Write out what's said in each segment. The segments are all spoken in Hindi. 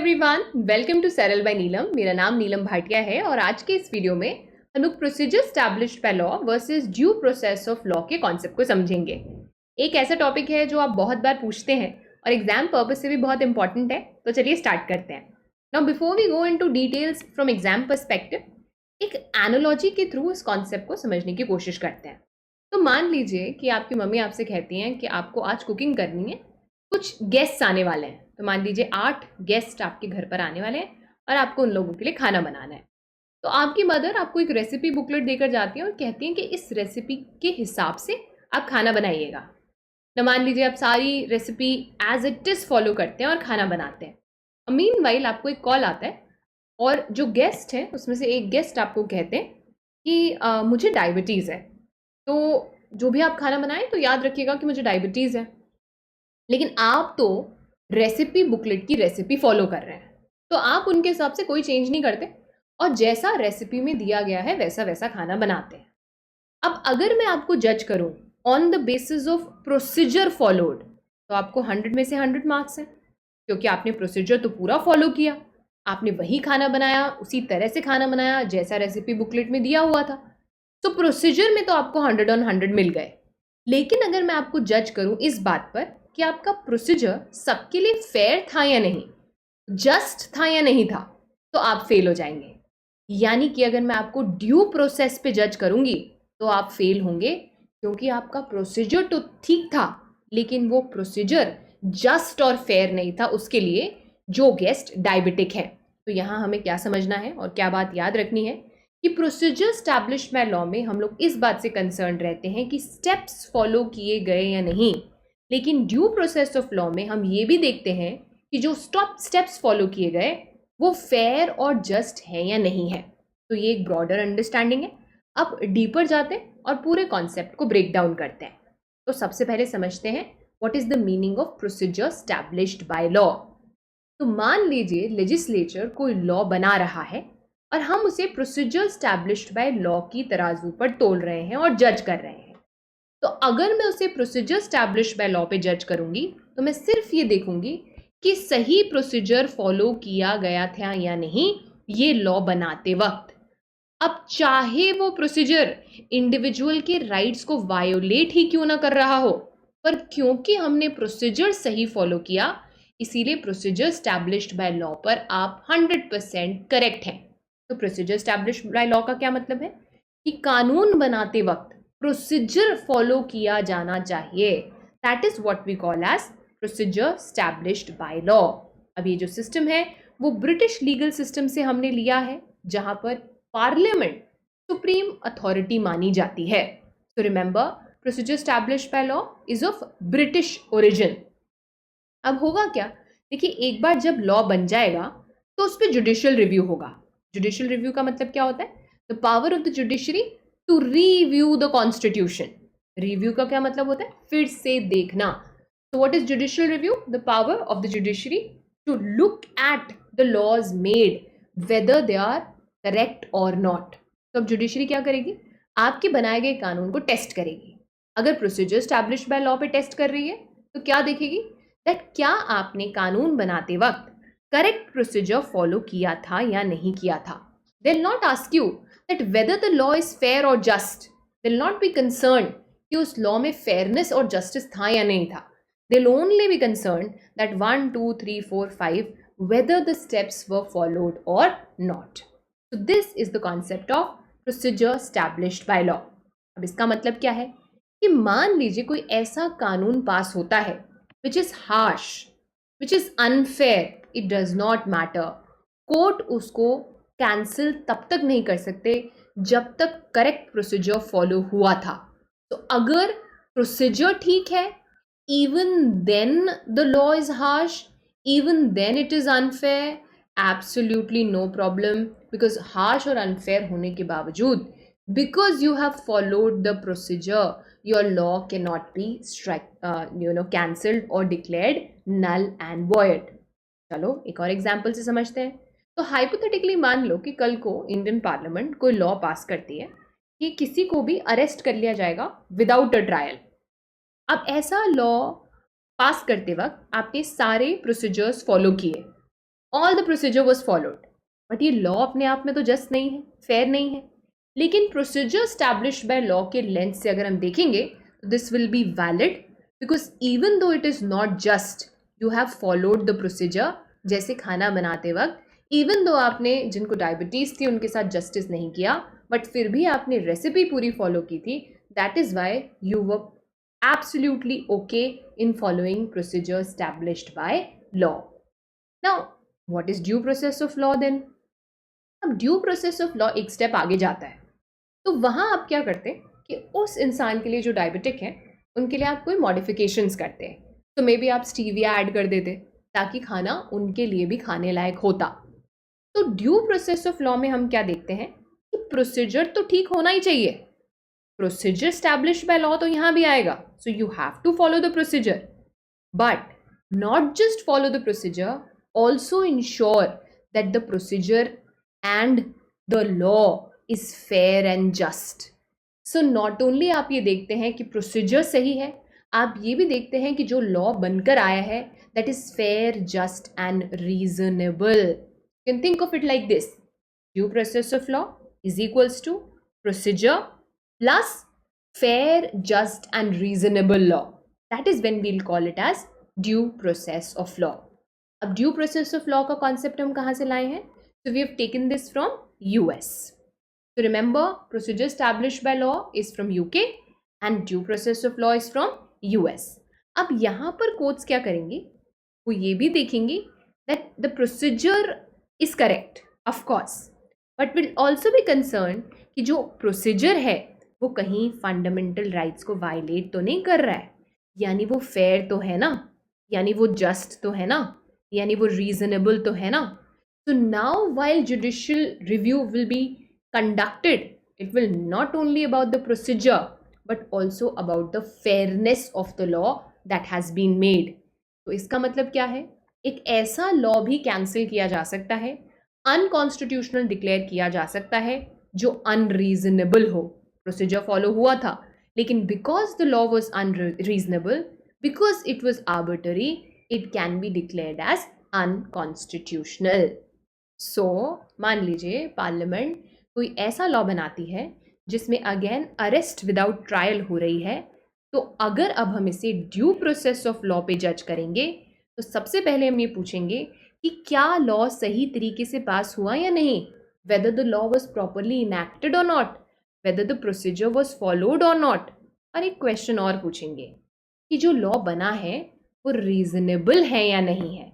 एवरीवन, वेलकम टू सरल बाय नीलम। मेरा नाम नीलम भाटिया है और आज के इस वीडियो में हम लोग procedure established by law versus due process of law के कॉन्सेप्ट को समझेंगे। एक ऐसा टॉपिक है जो आप बहुत बार पूछते हैं और एग्जाम पर्पस से भी बहुत इंपॉर्टेंट है, तो चलिए स्टार्ट करते हैं। Now before we go into details from exam perspective, एक एनालॉजी के थ्रू इस कॉन्सेप्ट को समझने की कोशिश करते हैं। तो मान लीजिए कि आपकी मम्मी आपसे कहती हैं कि आपको आज कुकिंग करनी है, कुछ गेस्ट्स आने वाले हैं। तो मान लीजिए 8 गेस्ट आपके घर पर आने वाले हैं और आपको उन लोगों के लिए खाना बनाना है। तो आपकी मदर आपको एक रेसिपी बुकलेट देकर जाती हैं और कहती हैं कि इस रेसिपी के हिसाब से आप खाना बनाइएगा। तो मान लीजिए आप सारी recipe as it is follow करते हैं और खाना बनाते हैं। मीनवाइल आपको एक कॉल आता है और जो गेस्ट हैं उसमें से एक गेस्ट आपको कहते हैं कि मुझे डायबिटीज़ है, तो जो भी आप खाना बनाएं तो याद रखिएगा कि मुझे डायबिटीज़ है। लेकिन आप तो रेसिपी बुकलेट की रेसिपी फॉलो कर रहे हैं, तो आप उनके हिसाब से कोई चेंज नहीं करते और जैसा रेसिपी में दिया गया है वैसा वैसा खाना बनाते हैं। अब अगर मैं आपको जज करूं on the basis of procedure followed, तो आपको 100 में से 100 मार्क्स हैं, क्योंकि आपने प्रोसीजर तो पूरा फॉलो किया, आपने वही खाना बनाया, उसी तरह से खाना बनाया जैसा रेसिपी बुकलेट में दिया हुआ था। तो प्रोसीजर में तो आपको 100 ऑन 100 मिल गए। लेकिन अगर मैं आपको जज करूं इस बात पर कि आपका प्रोसीजर सबके लिए फेयर था या नहीं, जस्ट था या नहीं था, तो आप फेल हो जाएंगे। यानी कि अगर मैं आपको ड्यू प्रोसेस पे जज करूंगी तो आप फेल होंगे, क्योंकि आपका प्रोसीजर तो ठीक था लेकिन वो प्रोसीजर जस्ट और फेयर नहीं था उसके लिए जो गेस्ट डायबिटिक है। तो यहाँ हमें क्या समझना है और क्या बात याद रखनी है कि प्रोसीजर स्टैब्लिश्ड बाय लॉ में हम लोग इस बात से कंसर्न रहते हैं कि स्टेप्स फॉलो किए गए या नहीं, लेकिन ड्यू प्रोसेस ऑफ लॉ में हम ये भी देखते हैं कि जो स्टेप्स फॉलो किए गए वो फेयर और जस्ट है या नहीं है। तो ये एक ब्रॉडर अंडरस्टैंडिंग है। अब डीपर जाते हैं और पूरे कॉन्सेप्ट को ब्रेक डाउन करते हैं। तो सबसे पहले समझते हैं what is the meaning of procedure established by law. तो मान लीजिए लेजिस्लेचर कोई लॉ बना रहा है और हम उसे प्रोसीजर स्टैब्लिश्ड बाय लॉ की तराजू पर तोल रहे हैं और जज कर रहे हैं। तो अगर मैं उसे प्रोसीजर स्टैब्लिश्ड बाय लॉ पे जज करूंगी तो मैं सिर्फ ये देखूंगी कि सही प्रोसीजर फॉलो किया गया था या नहीं ये लॉ बनाते वक्त। अब चाहे वो प्रोसीजर इंडिविजुअल के राइट्स को वायोलेट ही क्यों ना कर रहा हो, पर क्योंकि हमने प्रोसीजर सही फॉलो किया इसीलिए प्रोसीजर स्टैब्लिश्ड बाय लॉ पर आप 100% करेक्ट हैं। तो प्रोसीजर स्टैब्लिश्ड बाय लॉ का क्या मतलब है कि कानून बनाते वक्त प्रोसीजर फॉलो किया जाना चाहिए। That is what we call as procedure established by law. अब ये जो सिस्टम है वो ब्रिटिश लीगल सिस्टम से हमने लिया है, जहां पर पार्लियामेंट सुप्रीम अथॉरिटी मानी जाती है। So remember, procedure established by law is of British origin. अब होगा क्या, देखिए एक बार जब लॉ बन जाएगा तो उस पर जुडिशियल रिव्यू होगा। जुडिशियल रिव्यू का मतलब क्या होता है? The power of the judiciary to review the constitution. Review का क्या मतलब होता है? फिर से देखना। So what is judicial review? The power of the judiciary to look at the laws made, whether they are correct or not. तो अब जुडिशरी क्या करेगी? आपके बनाए गए कानून को टेस्ट करेगी। अगर प्रोसीजर स्टैब्लिश्ड बाय लॉ पे टेस्ट कर रही है तो क्या देखेगी? दैट क्या आपने कानून बनाते वक्त करेक्ट प्रोसीजर फॉलो किया था या नहीं किया था। They will not ask you that whether the law is fair और just. They will not be concern कि उस लॉ में फेयरनेस और जस्टिस था या नहीं था। They'll only be concerned that 1, 2, 3, 4, 5 whether the steps were followed or not. So this is the concept of procedure established by law. अब इसका मतलब क्या है कि मान लीजिए कोई ऐसा कानून पास होता है which is harsh, which is unfair, it does not matter. Court उसको कैंसिल तब तक नहीं कर सकते जब तक करेक्ट प्रोसीजर फॉलो हुआ था। तो अगर प्रोसीजर ठीक है, even then the law is harsh, even then it is unfair, absolutely no problem, because harsh और unfair होने के बावजूद because you have followed the procedure your law cannot be cancelled or declared null and void. चलो एक और एग्जाम्पल से समझते हैं। तो हाइपोथेटिकली मान लो कि कल को इंडियन पार्लियामेंट कोई लॉ पास करती है कि किसी को भी अरेस्ट कर लिया जाएगा विदाउट अ ट्रायल। अब ऐसा लॉ पास करते वक्त आपने सारे प्रोसीजर्स फॉलो किए, all the procedure was followed. But ये लॉ अपने आप में तो जस्ट नहीं है, फेयर नहीं है। लेकिन प्रोसीजर स्टैब्लिश्ड बाय लॉ के लेंस से अगर हम देखेंगे तो this will be valid, because even though it is not just, you have followed the procedure. जैसे खाना बनाते वक्त इवन दो आपने जिनको डायबिटीज थी उनके साथ जस्टिस नहीं किया, बट फिर भी आपने रेसिपी पूरी फॉलो की थी, that is why you were absolutely okay in following procedure established by law. Now what is due process of law then? अब ड्यू प्रोसेस ऑफ लॉ एक स्टेप आगे जाता है। तो वहाँ आप क्या करते हैं कि उस इंसान के लिए जो डायबिटिक है उनके लिए आप कोई मॉडिफिकेशंस करते हैं। तो मे बी आप स्टीविया ऐड कर देते ताकि खाना उनके लिए भी खाने लायक होता। तो ड्यू प्रोसेस ऑफ लॉ में हम क्या देखते हैं कि प्रोसीजर तो ठीक होना ही चाहिए। प्रोसीजर स्टैब्लिश्ड बाय लॉ तो यहाँ भी आएगा, so you have to follow the procedure, but not just follow the procedure, also ensure that the procedure and the law is fair and just. So not only आप ये देखते हैं कि प्रोसीजर सही है, आप ये भी देखते हैं कि जो लॉ बनकर आया है that is fair, just and reasonable. You can think of it like this, due process of law is equals to procedure plus fair, just and reasonable law. That is when we'll call it as due process of law. अब due process of law का concept हम कहाँ से लाए हैं? So we have taken this from US. So remember, procedure established by law is from UK and due process of law is from US. अब यहाँ पर courts क्या करेंगी? वो ये भी देखेंगी that the procedure is correct, of course, but will also be concerned कि जो procedure है वो कहीं फंडामेंटल राइट्स को वायलेट तो नहीं कर रहा है, यानी वो फेयर तो है ना, यानी वो जस्ट तो है ना, यानी वो रीजनेबल तो है ना। So now while judicial review will be conducted, it will not only about the procedure but also about the fairness of the law that has been made. तो इसका मतलब क्या है? एक ऐसा लॉ भी कैंसिल किया जा सकता है, अनकॉन्स्टिट्यूशनल डिक्लेयर किया जा सकता है जो अनरीजनेबल हो। प्रोसीजर फॉलो हुआ था लेकिन because the law was unreasonable, because it was arbitrary, it can be declared as unconstitutional. So मान लीजिए पार्लियामेंट कोई ऐसा लॉ बनाती है जिसमें अगेन अरेस्ट विदाउट ट्रायल हो रही है, तो अगर अब हम इसे ड्यू प्रोसेस ऑफ लॉ पे जज करेंगे तो सबसे पहले हम ये पूछेंगे कि क्या लॉ सही तरीके से पास हुआ या नहीं, weather the law was properly enacted और not, whether the procedure was followed or not। और एक क्वेश्चन और पूछेंगे कि जो लॉ बना है वो रीजनेबल है या नहीं है।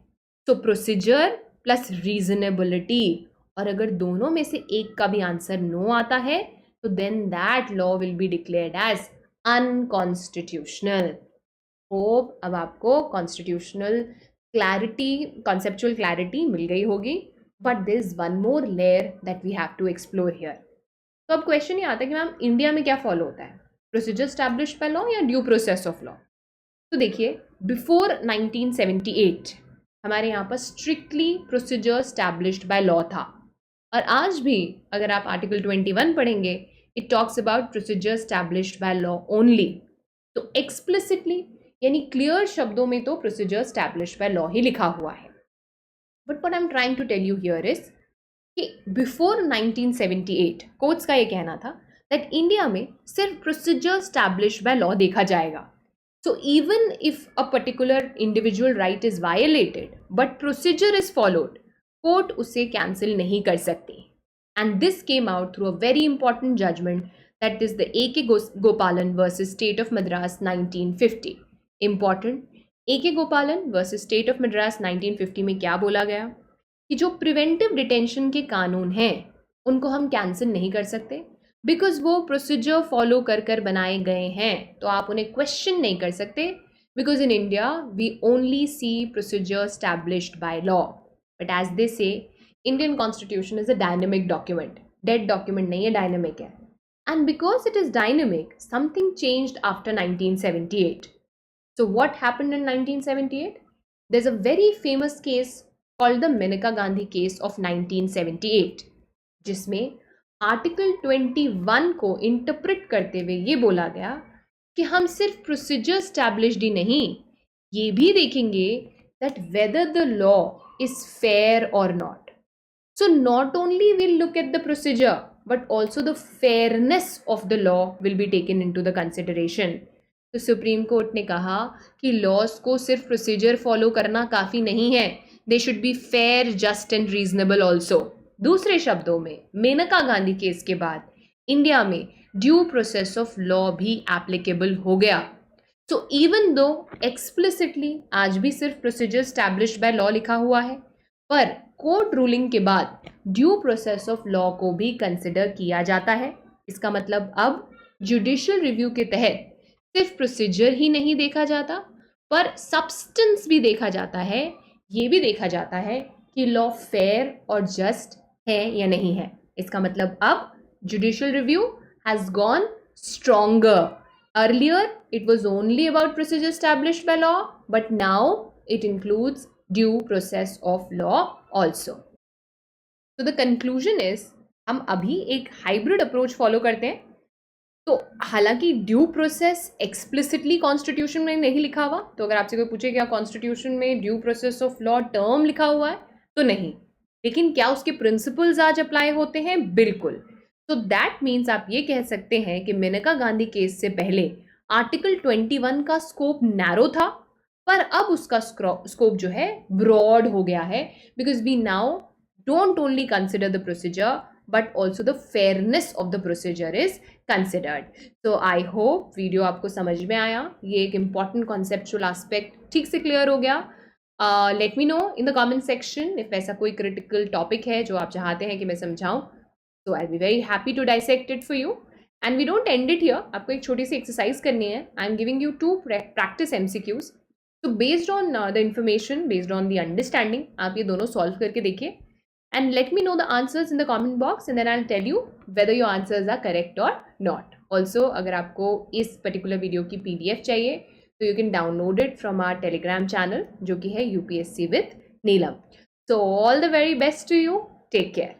तो प्रोसीजर प्लस रीजनेबिलिटी, और अगर दोनों में से एक का भी आंसर नो आता है तो then that law will be declared as unconstitutional. Hope अब आपको कॉन्स्टिट्यूशनल क्लैरिटी, कॉन्सेप्चुअल क्लैरिटी मिल गई होगी, but there is one more layer that we have to explore here. तो अब क्वेश्चन ये आता है कि मैम इंडिया में क्या फॉलो होता है, प्रोसीजर स्टैब्लिश्ड बाय लॉ या ड्यू प्रोसेस ऑफ लॉ? तो देखिए बिफोर 1978 हमारे यहाँ पर strictly procedure established by law था, और आज भी अगर आप आर्टिकल 21 पढ़ेंगे it talks about procedure established by law only. तो एक्सप्लिसिटली यानी क्लियर शब्दों में तो प्रोसीजर स्टैब्लिश्ड बाय लॉ ही लिखा हुआ है। But what I am trying to tell you here is कि बिफोर 1978 कोर्ट्स का ये कहना था दैट इंडिया में सिर्फ प्रोसीजर स्टैब्लिश्ड बाय लॉ देखा जाएगा। So even if a particular individual right is violated but procedure is followed, court उसे कैंसिल नहीं कर सकती। And this came out through a very important judgement that is the A.K. Gopalan versus state of Madras 1950। Important, A.K. Gopalan versus state of Madras 1950 में क्या बोला गया कि जो प्रिवेंटिव डिटेंशन के कानून हैं उनको हम कैंसिल नहीं कर सकते बिकॉज वो प्रोसीजर फॉलो कर कर बनाए गए हैं, तो आप उन्हें क्वेश्चन नहीं कर सकते because in India we only see procedure established by law. But as they say Indian constitution is a dynamic document, dead document नहीं है, डायनेमिक है। And because it is dynamic something changed after 1978। So what happened in 1978? There is a very famous case called the Maneka Gandhi case of 1978, जिसमें आर्टिकल 21 को इंटरप्रेट करते हुए ये बोला गया कि हम सिर्फ प्रोसीजर स्टैब्लिश्ड ही नहीं, ये भी देखेंगे that whether the law is fair or not. So not only we'll look at the procedure, but also the fairness of the law will be taken into the consideration. तो सुप्रीम कोर्ट ने कहा कि लॉज को सिर्फ प्रोसीजर फॉलो करना काफ़ी नहीं है, they should be fair, just and reasonable also. दूसरे शब्दों में, मेनका गांधी केस के बाद इंडिया में ड्यू प्रोसेस ऑफ लॉ भी एप्लीकेबल हो गया. सो इवन दो एक्सप्लिसिटली आज भी सिर्फ प्रोसीजर स्टैब्लिश्ड बाय लॉ लिखा हुआ है, पर कोर्ट रूलिंग के बाद ड्यू प्रोसेस ऑफ लॉ को भी कंसिडर किया जाता है. इसका मतलब अब जुडिशियल रिव्यू के तहत सिर्फ प्रोसीजर ही नहीं देखा जाता, पर सब्सटेंस भी देखा जाता है. ये भी देखा जाता है कि लॉ फेयर और जस्ट है या नहीं है. इसका मतलब अब judicial review has gone stronger. Earlier it was only about procedure established bye law, but now it includes due process of law also. तो द कंक्लूजन इज, हम अभी एक हाइब्रिड अप्रोच फॉलो करते हैं. तो हालांकि ड्यू प्रोसेस एक्सप्लिसिटली कॉन्स्टिट्यूशन में नहीं लिखा हुआ, तो अगर आपसे कोई पूछे क्या कॉन्स्टिट्यूशन में due process of law term लिखा हुआ है, तो नहीं. लेकिन क्या उसके प्रिंसिपल्स आज अप्लाई होते हैं? बिल्कुल. तो दैट मीन्स आप ये कह सकते हैं कि मेनका गांधी केस से पहले आर्टिकल 21 का स्कोप नैरो था, पर अब उसका स्कोप जो है ब्रॉड हो गया है, because we now don't only consider the procedure but also the fairness of the procedure is considered. So I hope video आपको समझ में आया. ये एक important conceptual aspect ठीक से clear हो गया. Let me know in the comment section if ऐसा कोई critical topic है जो आप चाहते हैं कि मैं समझाऊँ. So I'll be very happy to dissect it for you. And we don't end it here. आपको एक छोटी सी exercise करनी है. I'm giving you 2 practice MCQs. So based on the information, based on the understanding, आप ये दोनों solve करके देखिए. And let me know the answers in the comment box and then I'll tell you whether your answers are correct or not. Also, अगर आपको इस particular video की PDF चाहिए, तो you can download it from our Telegram channel, जो कि है UPSC with Neelam. So all the very best to you. Take care.